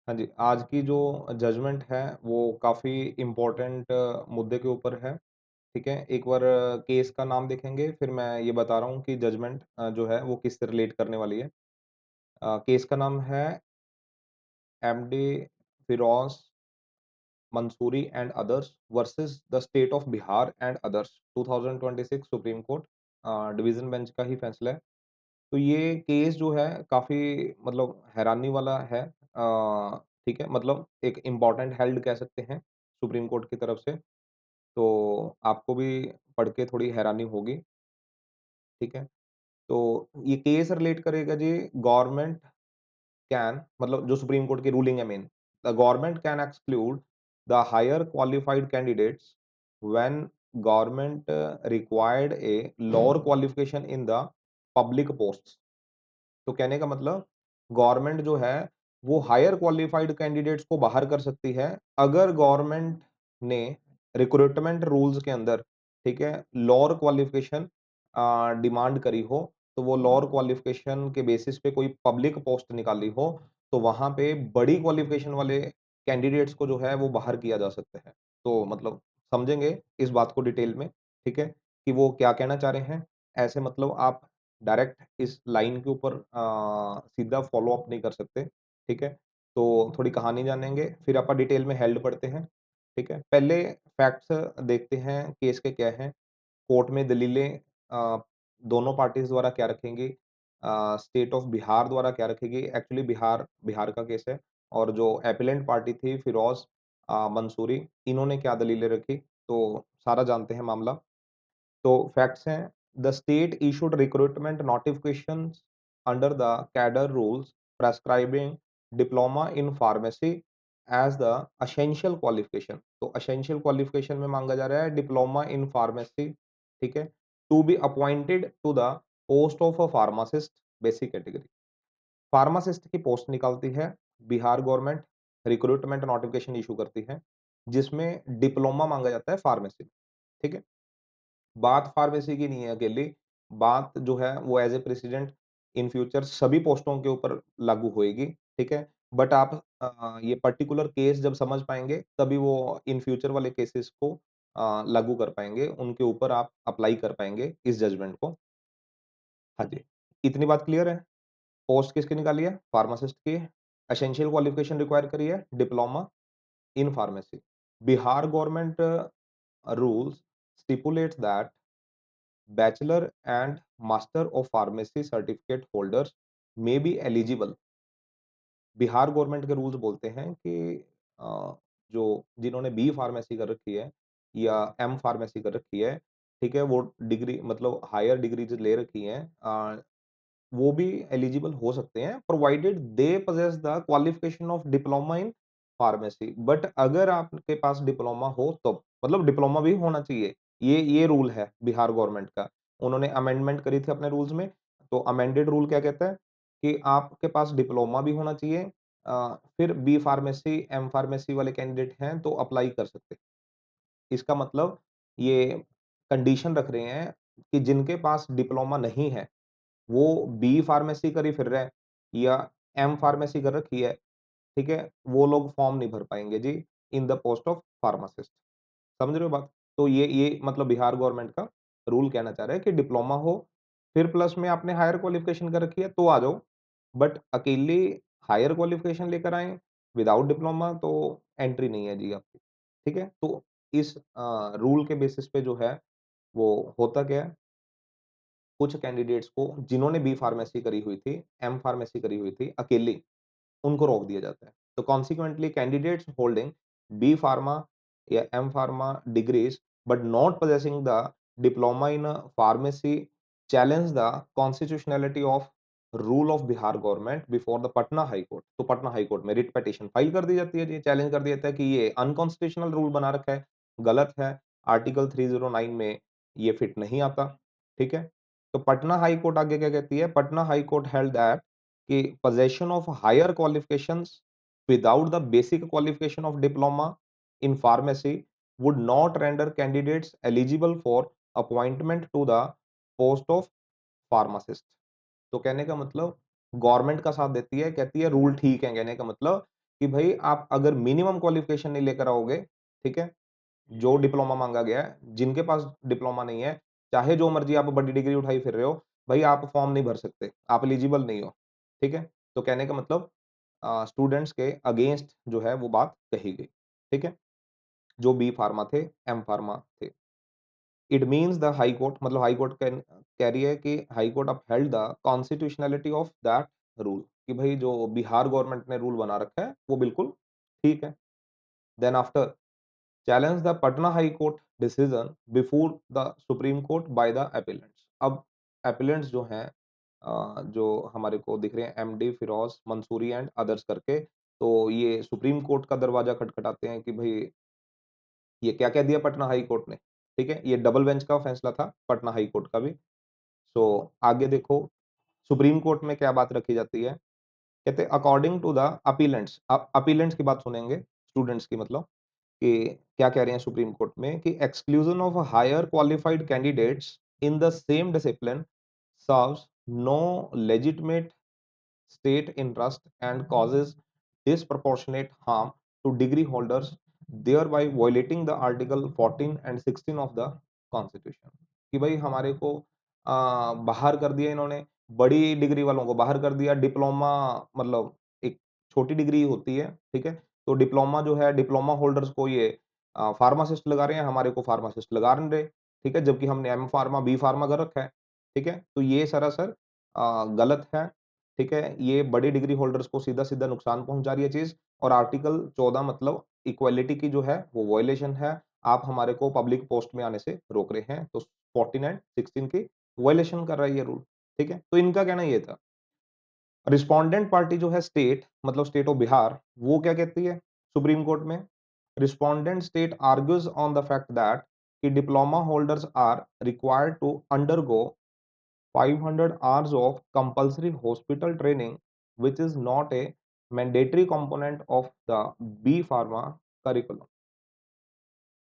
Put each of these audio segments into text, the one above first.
हाँ जी, आज की जो जजमेंट है वो काफ़ी इम्पोर्टेंट मुद्दे के ऊपर है, ठीक है? एक बार केस का नाम देखेंगे, फिर मैं ये बता रहा हूँ कि जजमेंट जो है वो किससे रिलेट करने वाली है। केस का नाम है MD Firoz Mansuri and others versus the state of Bihar and others 2026 supreme court division bench का ही फैसला है। तो ये केस जो है काफ़ी मतलब हैरानी वाला है। ठीक है? मतलब एक इम्पोर्टेंट हेल्ड कह सकते हैं सुप्रीम कोर्ट की तरफ से। तो आपको भी पढ़ के थोड़ी हैरानी होगी, ठीक है? तो ये केस रिलेट करेगा जी गवर्नमेंट कैन मतलब जो सुप्रीम कोर्ट की रूलिंग है main, the government can exclude the higher qualified candidates when government required a lower qualification in the public posts. तो कहने का मतलब गवर्नमेंट जो है वो हायर क्वालिफाइड कैंडिडेट्स को बाहर कर सकती है अगर गवर्नमेंट ने रिक्रूटमेंट रूल्स के अंदर, ठीक है, लोअर क्वालिफिकेशन डिमांड करी हो, तो वो लोअर क्वालिफिकेशन के बेसिस पे कोई पब्लिक पोस्ट निकाली हो, तो वहां पे बड़ी क्वालिफिकेशन वाले कैंडिडेट्स को जो है वो बाहर किया जा सकता है। तो मतलब समझेंगे इस बात को डिटेल में, ठीक है, कि वो क्या कहना चाह रहे हैं। ऐसे मतलब आप डायरेक्ट इस लाइन के ऊपर सीधा फ़ॉलो अप नहीं कर सकते, ठीक है? तो थोड़ी कहानी जानेंगे, फिर अपन डिटेल में हेल्ड पढ़ते हैं, ठीक है? पहले फैक्ट्स देखते हैं केस के क्या हैं, कोर्ट में दलीलें दोनों पार्टीज़ द्वारा क्या रखेंगी, स्टेट ऑफ बिहार द्वारा क्या रखेगी, एक्चुअली बिहार बिहार का केस है और जो एपेलेंट पार्टी थी फिरोज़ मंसूरी, इन्होंने क्या दलीलें रखी, तो सारा जानते हैं मामला। तो फैक्ट्स हैं, the state issued recruitment notifications under the cadre rules prescribing diploma in pharmacy as the essential qualification. तो एसेंशियल क्वालिफिकेशन में मांगा जा रहा है डिप्लोमा इन फार्मेसी, ठीक है, to be appointed to the post of a pharmacist basic category. Pharmacist की post निकालती है Bihar government, recruitment notification issue करती है, जिसमें डिप्लोमा मांगा जाता है फार्मेसी, ठीक है। बात फार्मेसी की नहीं है अकेली, बात जो है वो as a president in future सभी पोस्टों के ऊपर लागू होएगी, ठीक है? बट आप ये पर्टिकुलर केस जब समझ पाएँगे, तभी वो इन फ्यूचर वाले केसेस को लागू कर पाएँगे, उनके ऊपर आप अप्लाई कर पाएँगे इस जजमेंट को। हाँ जी, इतनी बात क्लियर है? पोस्ट किसकी निकाली है? फार्मासिस्ट की। एसेंशियल क्वालिफिकेशन रिक्वायर करी है, diploma in pharmacy. Bihar government rules stipulates that bachelor and master of pharmacy certificate holders may be eligible. Bihar government के रूल्स बोलते हैं कि जो जिन्होंने बी फार्मेसी कर रखी है या एम फार्मेसी कर रखी है, ठीक है, वो डिग्री मतलब हायर डिग्रीज ले रखी हैं, वो भी एलिजिबल हो सकते हैं provided they possess the qualification of diploma in pharmacy. But अगर आपके पास डिप्लोमा हो तो मतलब डिप्लोमा भी होना चाहिए। ये रूल है बिहार गवर्नमेंट का। उन्होंने अमेंडमेंट करी थी अपने रूल्स में। तो अमेंडेड रूल क्या कहता है कि आपके पास डिप्लोमा भी होना चाहिए। फिर बी फार्मेसी एम फार्मेसी वाले कैंडिडेट हैं तो अप्लाई कर सकते हैं। इसका मतलब ये कंडीशन रख रहे हैं कि जिनके पास डिप्लोमा नहीं है वो बी फार्मेसी करी फिर रहे हैं या एम फार्मेसी कर रखी है, ठीक है? वो लोग फॉर्म नहीं भर पाएँगे जी in the post of pharmacist. समझ रहे हो बात? तो ये मतलब बिहार गवर्नमेंट का रूल कहना चाह रहा है कि डिप्लोमा हो, फिर प्लस में आपने हायर क्वालिफिकेशन कर रखी है तो आ जाओ, बट अकेले हायर क्वालिफिकेशन लेकर आएँ विदाउट डिप्लोमा तो एंट्री नहीं है जी आपकी, ठीक है? तो इस रूल के बेसिस पे जो है वो होता क्या है, कुछ कैंडिडेट्स को जिन्होंने बी फार्मेसी करी हुई थी, एम फार्मेसी करी हुई थी अकेले, उनको रोक दिया जाता है। तो consequently candidates holding B pharma या M pharma degrees but not possessing the diploma in pharmacy challenge the constitutionality of rule of Bihar government before the Patna high court. तो पटना हाई कोर्ट में रिट पिटीशन फाइल कर दी जाती है जी, challenge कर दिया जाता है कि ये अनकॉन्स्टिट्यूशनल रूल बना रखा है, गलत है, आर्टिकल 309 में ये फिट नहीं आता, ठीक है? तो पटना हाई कोर्ट आगे क्या कहती है? Patna high court held that कि possession of higher qualifications without the basic qualification of diploma in pharmacy would not render candidates eligible for appointment to the post of pharmacist। तो कहने का मतलब गवर्नमेंट का साथ देती है, कहती है रूल ठीक है, कहने का मतलब कि भई आप अगर मिनिमम क्वालिफ़िकेशन नहीं लेकर आओगे, ठीक है? जो डिप्लोमा माँगा गया है, जिनके पास डिप्लोमा नहीं है, चाहे जो मर्ज़ी आप बड़ी डिग्री उठाई फिर रहे हो, भई आप फॉर्म नहीं भर सकते, आप एलिजिबल नहीं हो, ठीक है? तो कहने का मतलब स्टूडेंट्स के अगेंस्ट जो है वो बात कही गई, ठीक है? जो बी फार्मा थे, एम फार्मा थे। It means the high court मतलब हाई कोर्ट कह रही है कि high court upheld the constitutionality of that rule कि भई जो बिहार गवर्नमेंट ने रूल बना रखा है, वो बिल्कुल ठीक है। Then after challenge the Patna high court decision before the supreme court by the appellants. अब अपीलेंट्स जो हैं जो हमारे को दिख रहे हैं MD Firoz Mansuri and others करके, तो ये सुप्रीम कोर्ट का दरवाजा खटखटाते हैं कि भई ये क्या कह दिया पटना हाई कोर्ट ने, ठीक है? ये डबल बेंच का फैसला था, पटना हाई कोर्ट का भी। सो आगे देखो सुप्रीम कोर्ट में क्या बात रखी जाती है, कहते हैं अकॉर्डिंग टू द अपीलेंट्स अपीलेंट्स की बात सुनेंगे, स्टूडेंट्स की मतलब कि क्या कह रहे हैं सुप्रीम कोर्ट में कि exclusion of higher qualified candidates in the same discipline serves no legitimate state interest and causes disproportionate harm to degree holders, thereby violating the Article 14 and 16 of the Constitution। कि भाई हमारे को बाहर कर दिया इन्होंने, बड़ी डिग्री वालों को बाहर कर दिया, डिप्लोमा मतलब एक छोटी डिग्री होती है, ठीक है? तो डिप्लोमा जो है, डिप्लोमा होल्डर्स को ये फार्मासिस्ट लगा रहे हैं, हमारे को फार्मासिस्ट लगा नहीं रहे, ठीक है? जबकि हमने एम फार्मा, बी फार्मा कर रखा है, ठीक है? तो ये सरासर गलत है, ठीक है? ये बड़ी डिग्री होल्डर्स को सीधा-सीधा नुकसान पहुँचा रही है चीज़ और आर्टिकल 14 मतलब इक्वालिटी की जो है वो वायलेशन है। आप हमारे को पब्लिक पोस्ट में आने से रोक रहे हैं। तो 14 एंड 16 की वायलेशन कर रहा है ये रूल, ठीक है? तो इनका कहना ये था। रिस्पोंडेंट पार्टी जो है स्टेट मतलब स्टेट ऑफ बिहार, वो क्या कहती है सुप्रीम कोर्ट में? Respondent state argues on the fact that कि diploma holders are required to undergo 500 hours of compulsory hospital training, which is not a mandatory component of the B Pharma curriculum।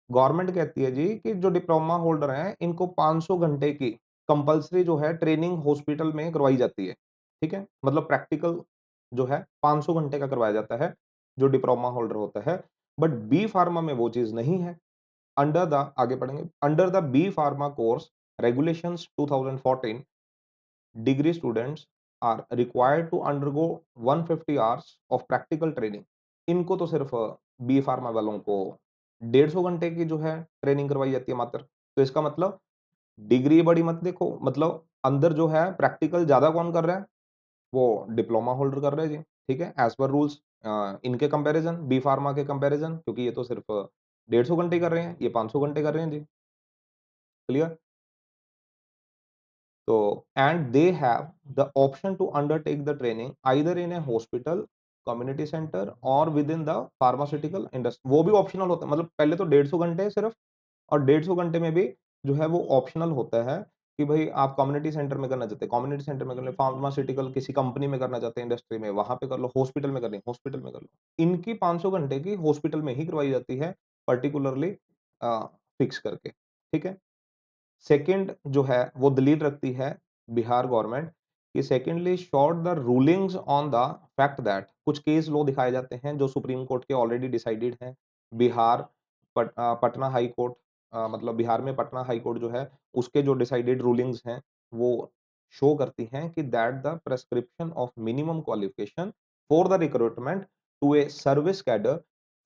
Government कहती है जी कि जो diploma holder हैं इनको 500 घंटे की compulsory जो है ट्रेनिंग हॉस्पिटल में करवाई जाती है, ठीक है? मतलब प्रैक्टिकल जो है 500 घंटे का करवाया जाता है, जो डिप्लोमा होल्डर होता है, बट बी फार्मा में वो चीज़ नहीं है। अंडर द आगे पढ़ेंगे, under the B pharma course regulations 2014 degree students are required to undergo 150 hours of practical training। इनको तो सिर्फ बी फार्मा वालों को 150 घंटे की जो है ट्रेनिंग करवाई जाती है मात्र। तो इसका मतलब डिग्री बड़ी मत देखो, मतलब अंदर जो है प्रैक्टिकल ज़्यादा कौन कर रहा है? वो डिप्लोमा होल्डर कर रहे हैं जी, ठीक है? एज़ पर रूल्स इनके कंपैरिज़न बी फार्मा के कंपैरिज़न क्योंकि ये तो सिर्फ 150 घंटे कर रहे हैं, ये 500 घंटे कर रहे हैं जी, clear? So, and they have the option to undertake the training either in a hospital, community center or within the pharmaceutical industry। वो भी ऑप्शनल होता है, मतलब पहले तो 150 घंटे सिर्फ और 150 घंटे में भी जो है वो ऑप्शनल होता है कि भाई आप कम्युनिटी सेंटर में करना चाहते हैं, कम्युनिटी सेंटर में कर लो, फार्मास्यूटिकल किसी कंपनी में करना चाहते हैं इंडस्ट्री में, वहां पे कर लो, हॉस्पिटल में करनी है, हॉस्पिटल में कर लो। इनकी 500 घंटे की हॉस्पिटल में ही करवाई जाती है, पर्टिकुलरली फिक्स करके, ठीक है? सेकंड जो है वो दलील रखती है बिहार गवर्नमेंट कि secondly short the rulings on the fact that कुछ केस लो दिखाए जाते हैं जो सुप्रीम कोर्ट के ऑलरेडी डिसाइडेड हैं। बिहार पटना हाई कोर्ट मतलब बिहार में पटना हाई कोर्ट जो है उसके जो डिसाइडेड रूलिंग्स हैं वो शो करती हैं कि that the prescription of minimum qualification for the recruitment to a service cadre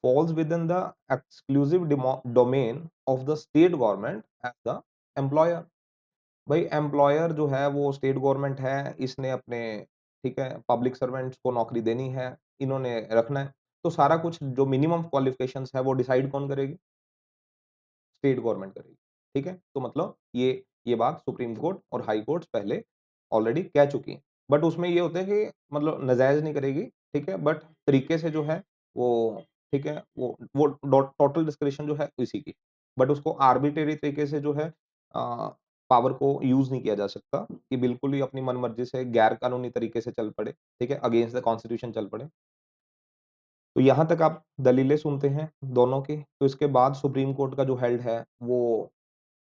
falls within the exclusive domain of the state government as the employer. भाई एम्प्लॉयर जो है वो स्टेट गवर्नमेंट है, इसने अपने ठीक है पब्लिक सर्वेंट्स को नौकरी देनी है, इन्होंने रखना है। तो सारा कुछ जो मिनिमम क्वालिफिकेशंस है वो डिसाइड कौन करेगी? स्टेट गवर्नमेंट करेगी, ठीक है? तो मतलब ये बात सुप्रीम कोर्ट और हाई कोर्ट्स पहले ऑलरेडी कह चुकी हैं। बट उसमें ये होता है कि मतलब नाजायज़ नहीं करेगी, ठीक है? बट तरीके से जो है वो ठीक है, वो टोटल डिस्क्रिशन जो है इसी की। बट उसको आर्बिट्रेरी तरीके से जो है पावर को यूज़ नहीं किया जा सकता कि बिल्कुल ही अपनी मनमर्जी से गैर कानूनी तरीके से चल पड़े, ठीक है? अगेंस्ट द कॉन्स्टिट्यूशन चल पड़े। तो यहाँ तक आप दलीलें सुनते हैं दोनों की, तो इसके बाद सुप्रीम कोर्ट का जो हेल्ड है, वो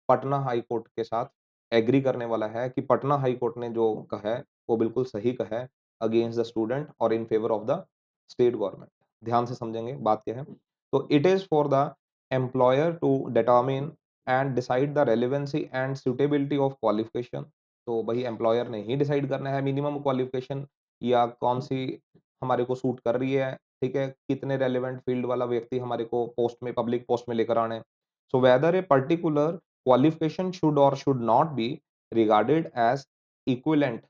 पटना हाई कोर्ट के साथ एग्री करने वाला है कि पटना हाई कोर्ट ने जो कहा है, वो बिल्कुल सही कहा है अगेंस्ट द स्टूडेंट और in favour of the state government. ध्यान से समझेंगे बात क्या है। तो it is for the employer to determine and decide the relevancy and suitability of qualification. तो भई एम्प्लॉयर ने ही डिसाइड करना है मिनिमम क्वालिफिकेशन या कौन-सी हमारे को सूट कर रही है, ठीक है? कितने रेलेवेंट फील्ड वाला व्यक्ति हमारे को पोस्ट में पब्लिक पोस्ट में लेकर आना है। So whether a particular qualification should और should not be regarded as equivalent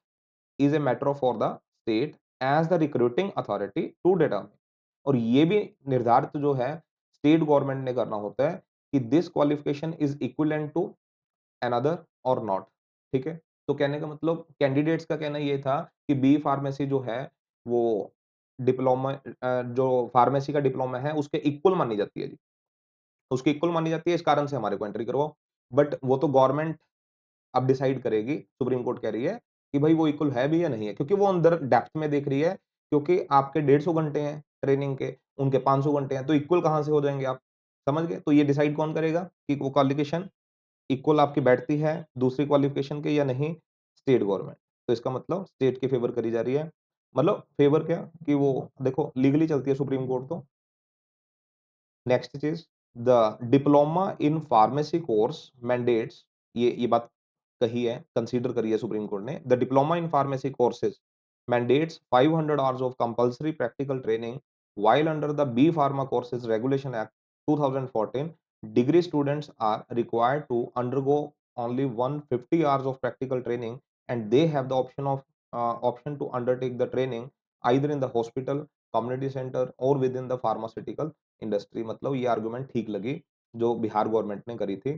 is a matter for the state as the recruiting authority to determine. और ये भी निर्धारित जो है स्टेट गवर्नमेंट ने करना होता है कि this qualification is equivalent to another और नॉट, ठीक है? तो कहने का मतलब कैंडिडेट्स का कहना ये था कि बी फार्मेसी जो है वो डिप्लोमा जो फार्मेसी का डिप्लोमा है उसके इक्वल मानी जाती है जी। उसकी इक्वल मानी जाती है इस कारण से हमारे को एंट्री करवाओ। बट वो तो गवर्नमेंट अब डिसाइड करेगी, सुप्रीम कोर्ट कह रही है कि भई वो इक्वल है भी या नहीं है, क्योंकि वो अंदर डेप्थ में देख रही है, क्योंकि आपके 150 घंटे हैं ट्रेनिंग के, उनके 500 घंटे हैं, तो इक्वल कहाँ से हो जाएँगे आप? समझ गए? तो ये डिसाइड कौन करेगा कि वो क्वालिफ़िकेशन इक्वल आपकी बैठती है दूसरी क्वालिफ़िकेशन के या नहीं? State government. तो इसका मतलब स्टेट की फ़ेवर करी जा रही है। मतलब फ़ेवर क्या कि वो देखो लीगली चलती है सुप्रीम कोर्ट तो। नेक्स्ट चीज़ the diploma in pharmacy course mandates ये बात कही है, कंसीडर करी है सुप्रीम कोर्ट ने। The diploma in pharmacy courses mandates 500 hours of compulsory practical training while under the B pharma courses regulation act 2014 degree students are required to undergo only 150 hours of practical training and they have the option to undertake the training either in the hospital community center or within the pharmaceutical industry. मतलब ये argument ठीक लगी जो Bihar government ने करी थी,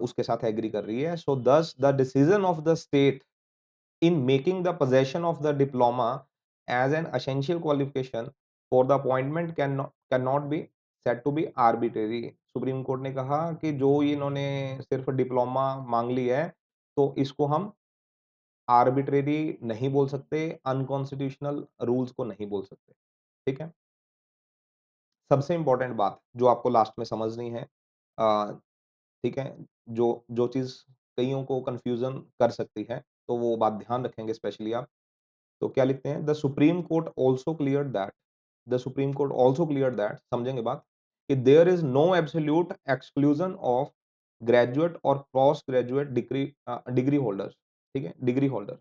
उसके साथ एग्री कर रही है। सो दस the decision of the state in making the possession of the diploma as an essential qualification for the appointment cannot be said to be arbitrary। Supreme court ने कहा कि जो ये इन्होंने सिर्फ डिप्लोमा मांग ली है तो इसको हम आर्बिट्रेरी नहीं बोल सकते, अनकॉन्स्टिट्यूशनल रूल्स को नहीं बोल सकते, ठीक है? सबसे इम्पोर्टेंट बात जो आपको लास्ट में समझनी है, अ, ठीक है? जो जो चीज़ कइयों को कन्फ्यूज़न कर सकती है, तो वो बात ध्यान रखेंगे स्पेशली आप। तो क्या लिखते हैं? The supreme court also cleared that समझेंगे बात कि there is no absolute exclusion of graduate और पोस्ट ग्रेजुएट डिग्री होल्डर्स, ठीक है? Degree holder.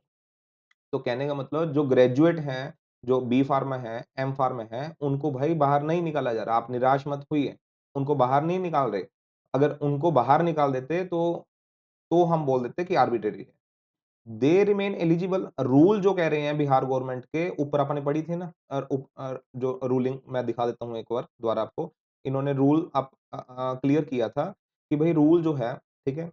तो कहने का मतलब जो ग्रेजुएट हैं, जो बी फार्मा है, एम फार्मा है, उनको भाई बाहर नहीं निकाला जा रहा। आप निराश मत होइए, उनको बाहर नहीं निकाल रहे। अगर उनको बाहर निकाल देते तो हम बोल देते कि आर्बिट्रेरी है। दे रिमेन एलिजिबल रूल जो कह रहे हैं बिहार गवर्नमेंट के ऊपर आपने पढ़ी थी ना, जो रूलिंग मैं दिखा देता हूँ एक बार दोबारा आपको। इन्होंने रूल क्लियर किया था कि भई रूल जो है, ठीक है?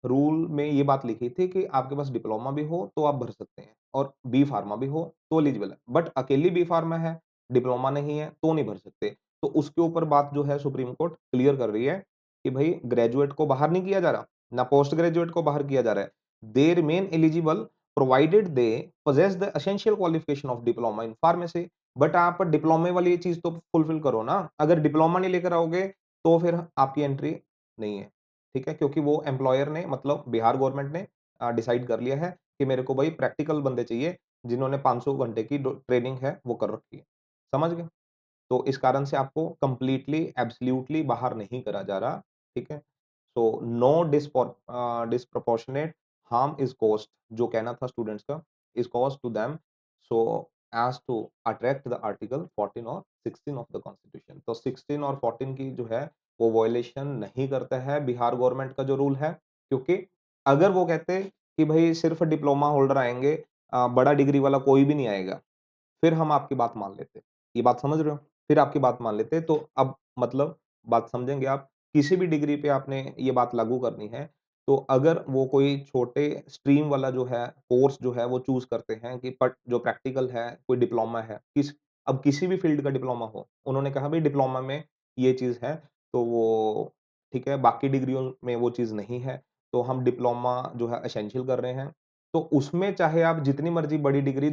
रूल में ये बात लिखी थी कि आपके पास डिप्लोमा भी हो तो आप भर सकते हैं और बी फार्मा भी हो तो एलिजिबल है। बट अकेली बी फार्मा है, डिप्लोमा नहीं है तो नहीं भर सकते। तो उसके ऊपर बात जो है सुप्रीम कोर्ट क्लियर कर रही है कि भई ग्रेजुएट को बाहर नहीं किया जा रहा, ना पोस्ट ग्रेजुएट को बाहर किया जा रहा है। They remain eligible provided they possess the essential qualification of diploma in pharmacy. But आप डिप्लोमे वाली चीज़ तो फुलफिल करो ना। अगर डिप्लोमा नहीं लेकर आओगे तो फिर आपकी एंट्री नहीं है। ठीक है? क्योंकि वो एम्प्लॉयर ने मतलब बिहार गवर्नमेंट ने डिसाइड कर लिया है कि मेरे को भई प्रैक्टिकल बंदे चाहिए, जिन्होंने 500 घंटे की डो ट्रेनिंग है, वो कर रखी है। समझ गए? तो इस कारण से आपको कंप्लीटली एब्सोल्यूटली बाहर नहीं करा जा रहा, ठीक है? So no disproportionate harm is caused, जो कहना था स्टूडेंट्स का, is caused to them so as to attract the article 14 और 16 ऑफ द कॉन्स्टिट्यूशन। तो 16 और 14 की जो है, वो वायलेशन नहीं करता है बिहार गवर्नमेंट का जो रूल है, क्योंकि अगर वो कहते कि भई सिर्फ डिप्लोमा होल्डर आएँगे, बड़ा डिग्री वाला कोई भी नहीं आएगा, फिर हम आपकी बात मान लेते। ये बात समझ रहे हो? फिर आपकी बात मान लेते, तो अब मतलब बात समझेंगे आप, किसी भी डिग्री पे आपने ये बात लागू करनी है, तो अगर वो कोई छोटे स्ट्रीम वाला जो है, कोर्स जो है वो चूज़ करते हैं कि पट जो प्रैक्टिकल है, कोई डिप्लोमा है, अब किसी भी फील्ड का डिप्लोमा हो, उन्होंने कहा भई डिप्लोमा में ये चीज़ है, तो वो ठीक है, बाकी डिग्रियों में वो चीज़ नहीं है, तो हम डिप्लोमा जो है एसेंशियल कर रहे हैं। तो उसमें चाहे आप जितनी मर्ज़ी बड़ी डिग्री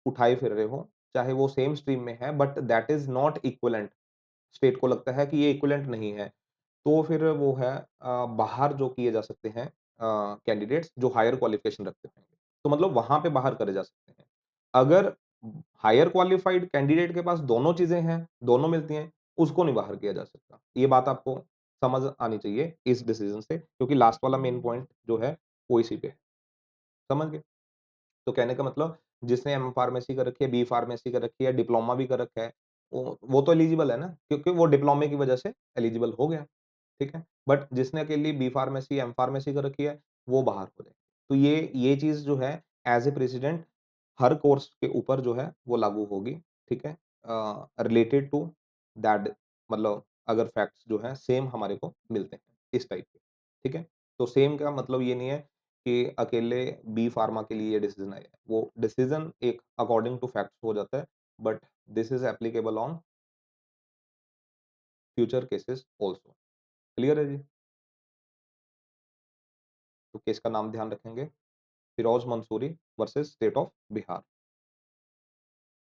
उठाए फिर रहे हो, चाहे वो सेम स्ट्रीम में है, but that is not equivalent. State को लगता है कि ये इक्विवेलेंट नहीं है, तो फिर वो है बाहर जो किए जा सकते हैं कैंडिडेट्स जो हायर क्वालिफ़िकेशन रखते हैं। तो मतलब वहाँ पे बाहर करे जा सकते हैं। अगर हायर क्वालिफाइड कैंडिडेट के पास दोनों चीज़ें हैं, दोनों मिलती हैं, उसको नहीं बाहर किया जा सकता। ये बात आपको समझ आनी चाहिए इस डिसीज़न से क्योंकि लास्ट वाला मेन पॉइंट जो है, वो इसी पे है। समझ गए? तो कहने का मतलब जिसने एम फार्मेसी कर रखी है, बी फार्मेसी कर रखी है, डिप्लोमा भी कर रखा है, वो तो एलिजिबल है ना क्योंकि वो डिप्लोमे की वजह से एलिजिबल हो गया, ठीक है? बट जिसने अकेली बी फार्मेसी, एम फार्मेसी कर रखी है, वो बाहर हो जाएगा। तो ये चीज़ जो है as a president her course के ऊपर जो है वो लागू होगी, ठीक है? रिलेटेड टू दैट मतलब अगर फैक्ट्स जो हैं सेम हमारे को मिलते हैं, इस टाइप के, ठीक है? तो सेम का मतलब ये नहीं है कि अकेले बी फार्मा के लिए ये डिसीज़न आया है। वो डिसीज़न एक अकॉर्डिंग टू फैक्ट्स हो जाता है, but this is applicable on future cases also. Clear है जी? तो केस का नाम ध्यान रखेंगे, Firoz Mansuri versus state of Bihar.